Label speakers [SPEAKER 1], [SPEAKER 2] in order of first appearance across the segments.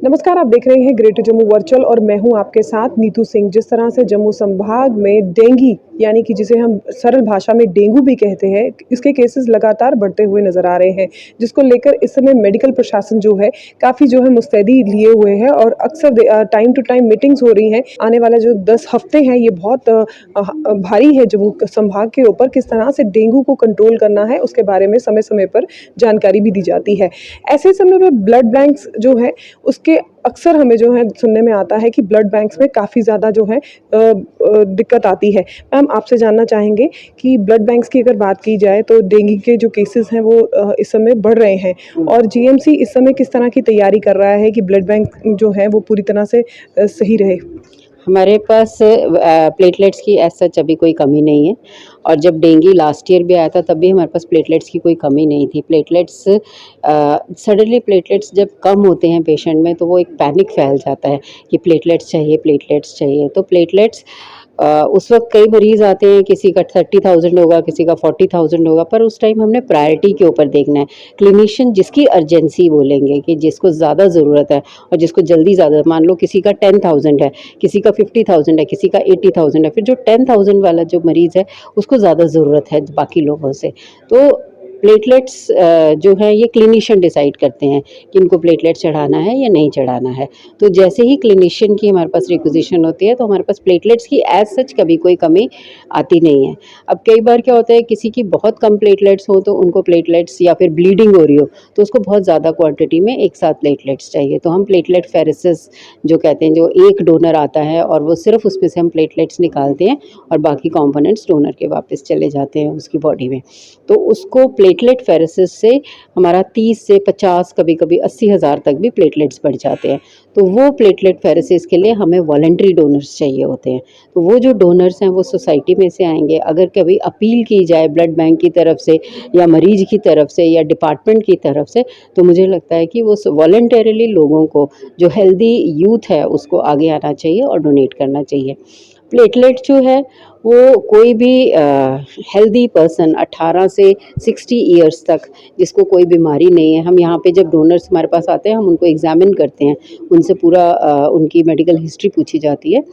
[SPEAKER 1] नमस्कार, आप देख रहे हैं ग्रेटर जम्मू वर्चुअल और मैं हूं आपके साथ नीतू सिंह। जिस तरह से जम्मू संभाग में डेंगू यानी कि जिसे हम सरल भाषा में डेंगू भी कहते हैं, इसके केसेस लगातार बढ़ते हुए नजर आ रहे हैं, जिसको लेकर इस समय मेडिकल प्रशासन जो है काफ़ी जो है मुस्तैदी लिए हुए है और अक्सर टाइम टू टाइम मीटिंग्स हो रही हैं। आने वाला जो 10 हफ्ते हैं ये बहुत भारी है जम्मू संभाग के ऊपर। किस तरह से डेंगू को कंट्रोल करना है उसके बारे में समय समय पर जानकारी भी दी जाती है। ऐसे समय में ब्लड बैंक्स जो है उसके अक्सर हमें जो है सुनने में आता है कि ब्लड बैंक्स में काफ़ी ज़्यादा जो है दिक्कत आती है। मैम, आपसे जानना चाहेंगे कि ब्लड बैंक्स की अगर बात की जाए तो डेंगू के जो केसेस हैं वो इस समय बढ़ रहे हैं और जीएमसी इस समय किस तरह की तैयारी कर रहा है कि ब्लड बैंक जो है वो पूरी तरह से सही रहे।
[SPEAKER 2] हमारे पास प्लेटलेट्स की एज सच अभी कोई कमी नहीं है। और जब डेंगू लास्ट ईयर भी आया था तब भी हमारे पास प्लेटलेट्स की कोई कमी नहीं थी। प्लेटलेट्स सडनली प्लेटलेट्स जब कम होते हैं पेशेंट में तो वो एक पैनिक फैल जाता है कि प्लेटलेट्स चाहिए, प्लेटलेट्स चाहिए। तो प्लेटलेट्स उस वक्त कई मरीज़ आते हैं, किसी का 30,000 होगा, किसी का 40,000 होगा, पर उस टाइम हमने प्रायोरिटी के ऊपर देखना है। क्लिनिशियन जिसकी अर्जेंसी बोलेंगे कि जिसको ज़्यादा ज़रूरत है और जिसको जल्दी ज़्यादा, मान लो किसी का 10,000 है, किसी का 50,000 है, किसी का 80,000 है, फिर जो 10,000 वाला जो मरीज़ है उसको ज़्यादा ज़रूरत है बाकी लोगों से। तो प्लेटलेट्स जो है ये क्लिनिशियन डिसाइड करते हैं कि इनको प्लेटलेट चढ़ाना है या नहीं चढ़ाना है। तो जैसे ही क्लिनिशियन की हमारे पास रिक्विजिशन होती है तो हमारे पास प्लेटलेट्स की एज सच कभी कोई कमी आती नहीं है। अब कई बार क्या होता है, किसी की बहुत कम प्लेटलेट्स हो तो उनको प्लेटलेट्स या फिर ब्लीडिंग हो रही हो तो उसको बहुत ज़्यादा क्वांटिटी में एक साथ प्लेटलेट्स चाहिए। तो हम प्लेटलेट फेरेसिस जो कहते हैं, जो एक डोनर आता है और वो सिर्फ उसमें से हम प्लेटलेट्स निकालते हैं और बाकी कंपोनेंट्स डोनर के वापस चले जाते हैं उसकी बॉडी में। तो उसको प्लेटलेट फेरेसिस से हमारा 30 से 50, कभी कभी 80,000 तक भी प्लेटलेट्स बढ़ जाते हैं। तो वो प्लेटलेट फेरेसिस के लिए हमें वॉलंटरी डोनर्स चाहिए होते हैं। तो वो जो डोनर्स हैं वो सोसाइटी में से आएंगे। अगर कभी अपील की जाए ब्लड बैंक की तरफ से या मरीज की तरफ से या डिपार्टमेंट की तरफ से, तो मुझे लगता है कि वो वॉलंटरीली लोगों को, जो हेल्दी यूथ है, उसको आगे आना चाहिए और डोनेट करना चाहिए। प्लेटलेट जो है वो कोई भी हेल्दी पर्सन 18 से 60 ईयर्स तक जिसको कोई बीमारी नहीं है, हम यहाँ पे जब डोनर्स हमारे पास आते हैं हम उनको एग्जामिन करते हैं, उनसे पूरा उनकी मेडिकल हिस्ट्री पूछी जाती है।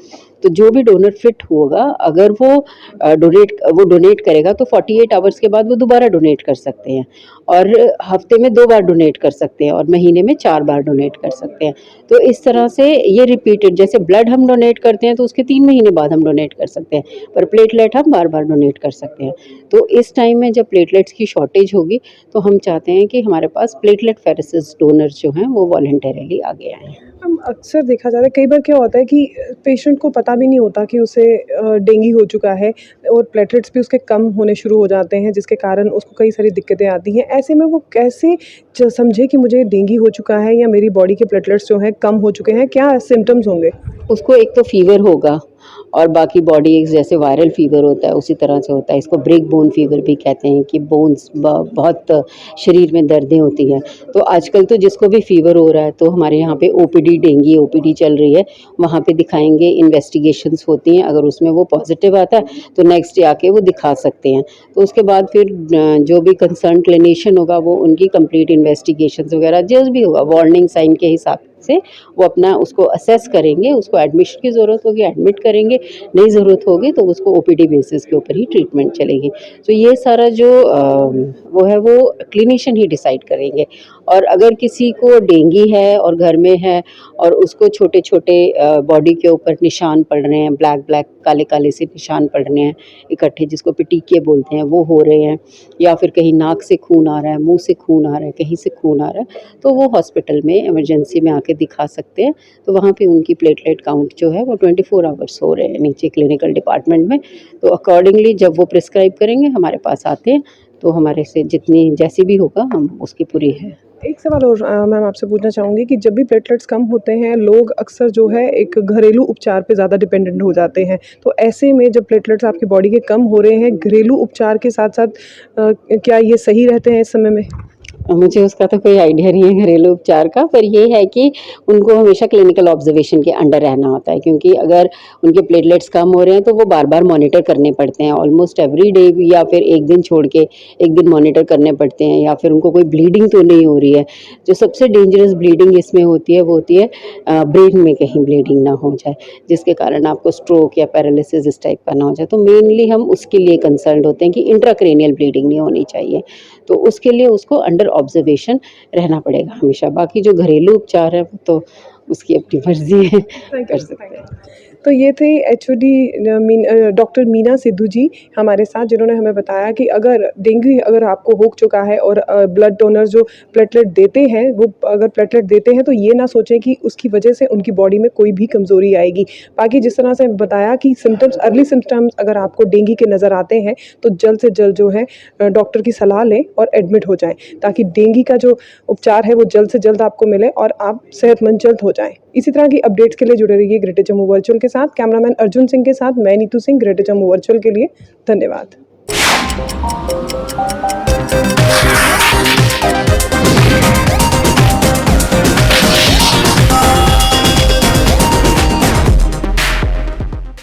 [SPEAKER 2] तो जो भी डोनर फिट होगा, अगर वो डोनेट करेगा तो 48 आवर्स के बाद वो दोबारा डोनेट कर सकते हैं और हफ्ते में 2 बार डोनेट कर सकते हैं और महीने में 4 बार डोनेट कर सकते हैं। तो इस तरह से ये रिपीटेड, जैसे ब्लड हम डोनेट करते हैं तो उसके 3 महीने बाद हम डोनेट कर सकते हैं, पर प्लेटलेट हम बार बार डोनेट कर सकते हैं। तो इस टाइम में जब प्लेटलेट्स की शॉर्टेज होगी तो हम चाहते हैं कि हमारे पास प्लेटलेट फेरेसिस डोनर्स जो हैं वो वॉलंटरीली आगे आएँ।
[SPEAKER 1] हम अक्सर देखा जाता है, कई बार क्या होता है कि पेशेंट को पता भी नहीं होता कि उसे डेंगू हो चुका है और प्लेटलेट्स भी उसके कम होने शुरू हो जाते हैं, जिसके कारण उसको कई सारी दिक्कतें आती हैं। ऐसे में वो कैसे समझे कि मुझे डेंगू हो चुका है या मेरी बॉडी के प्लेटलेट्स जो हैं कम हो चुके हैं, क्या सिम्टम्स होंगे?
[SPEAKER 2] उसको एक तो फीवर होगा और बाकी बॉडी एक जैसे वायरल फीवर होता है उसी तरह से होता है। इसको ब्रेक बोन फीवर भी कहते हैं कि बोन्स बहुत शरीर में दर्दें होती हैं। तो आजकल तो जिसको भी फीवर हो रहा है तो हमारे यहाँ पे ओपीडी, डेंगू ओपीडी चल रही है, वहाँ पे दिखाएंगे, इन्वेस्टिगेशंस होती हैं। अगर उसमें वो पॉजिटिव आता है तो नेक्स्ट डे आके वो दिखा सकते हैं। तो उसके बाद फिर जो भी कंसर्न क्लिनिशियन होगा वो उनकी कंप्लीट इन्वेस्टिगेशंस वगैरह जो भी होगा वार्निंग साइन के हिसाब से वो अपना उसको असेस करेंगे। उसको एडमिशन की ज़रूरत होगी एडमिट करेंगे, नहीं ज़रूरत होगी तो उसको ओपीडी बेसिस के ऊपर ही ट्रीटमेंट चलेगी। तो ये सारा जो वो है वो क्लिनिशियन ही डिसाइड करेंगे। और अगर किसी को डेंगू है और घर में है और उसको छोटे छोटे बॉडी के ऊपर निशान पड़ रहे हैं, ब्लैक ब्लैक काले काले से निशान पड़ रहे हैं इकट्ठे, जिसको पिटीके बोलते हैं, वो हो रहे हैं, या फिर कहीं नाक से खून आ रहा है, मुंह से खून आ रहा है, कहीं से खून आ रहा है, तो वो हॉस्पिटल में इमरजेंसी में आके दिखा सकते हैं। तो वहाँ पे उनकी प्लेटलेट काउंट जो है वो 24 आवर्स हो रहे हैं नीचे क्लिनिकल डिपार्टमेंट में। तो अकॉर्डिंगली जब वो प्रिस्क्राइब करेंगे हमारे पास आते हैं तो हमारे से जितनी जैसी भी होगा हम उसकी पूरी है।
[SPEAKER 1] एक सवाल और मैम आपसे पूछना चाहूँगी कि जब भी प्लेटलेट्स कम होते हैं, लोग अक्सर जो है एक घरेलू उपचार पे ज़्यादा डिपेंडेंट हो जाते हैं। तो ऐसे में जब प्लेटलेट्स आपकी बॉडी के कम हो रहे हैं, घरेलू उपचार के साथ-साथ क्या ये सही रहते हैं इस समय में?
[SPEAKER 2] मुझे उसका तो कोई आइडिया नहीं है घरेलू उपचार का, पर ये है कि उनको हमेशा क्लिनिकल ऑब्जर्वेशन के अंडर रहना होता है, क्योंकि अगर उनके प्लेटलेट्स कम हो रहे हैं तो वो बार-बार मॉनिटर करने पड़ते हैं, ऑलमोस्ट एवरी डे, या फिर एक दिन छोड़ के एक दिन मॉनिटर करने पड़ते हैं, या फिर उनको कोई ब्लीडिंग तो नहीं हो रही है। जो सबसे डेंजरस ब्लीडिंग इसमें होती है वो होती है ब्रेन में कहीं ब्लीडिंग ना हो जाए, जिसके कारण आपको स्ट्रोक या पैरालिसिस इस टाइप का ना हो जाए। तो मेनली हम उसके लिए कंसर्न्ड होते हैं कि इंट्राक्रैनियल ब्लीडिंग नहीं होनी चाहिए, तो उसके लिए उसको अंडर ऑब्जर्वेशन रहना पड़ेगा हमेशा। बाकी जो घरेलू उपचार है वो तो उसकी अपनी मर्जी है, कर सकते हैं।
[SPEAKER 1] तो ये थे एचओडी डॉक्टर मीना सिद्धू जी हमारे साथ, जिन्होंने हमें बताया कि अगर डेंगू अगर आपको हो चुका है और ब्लड डोनर जो प्लेटलेट देते हैं, वो अगर प्लेटलेट देते हैं तो ये ना सोचें कि उसकी वजह से उनकी बॉडी में कोई भी कमज़ोरी आएगी। बाकी जिस तरह से बताया कि सिम्टम्स, अर्ली सिम्टम्स अगर आपको डेंगू के नज़र आते हैं तो जल्द से जल्द जो है डॉक्टर की सलाह लें और एडमिट हो जाएँ, ताकि डेंगू का जो उपचार है वो जल्द से जल्द आपको मिले और आप सेहतमंद जल्द हो जाएँ। इसी तरह की अपडेट्स के लिए जुड़े रहिए ग्रेटर जम्मू वर्चुअल के साथ। कैमरामैन अर्जुन सिंह के साथ मैं नीतू सिंह, ग्रेटर जम्मू वर्चुअल के लिए। धन्यवाद।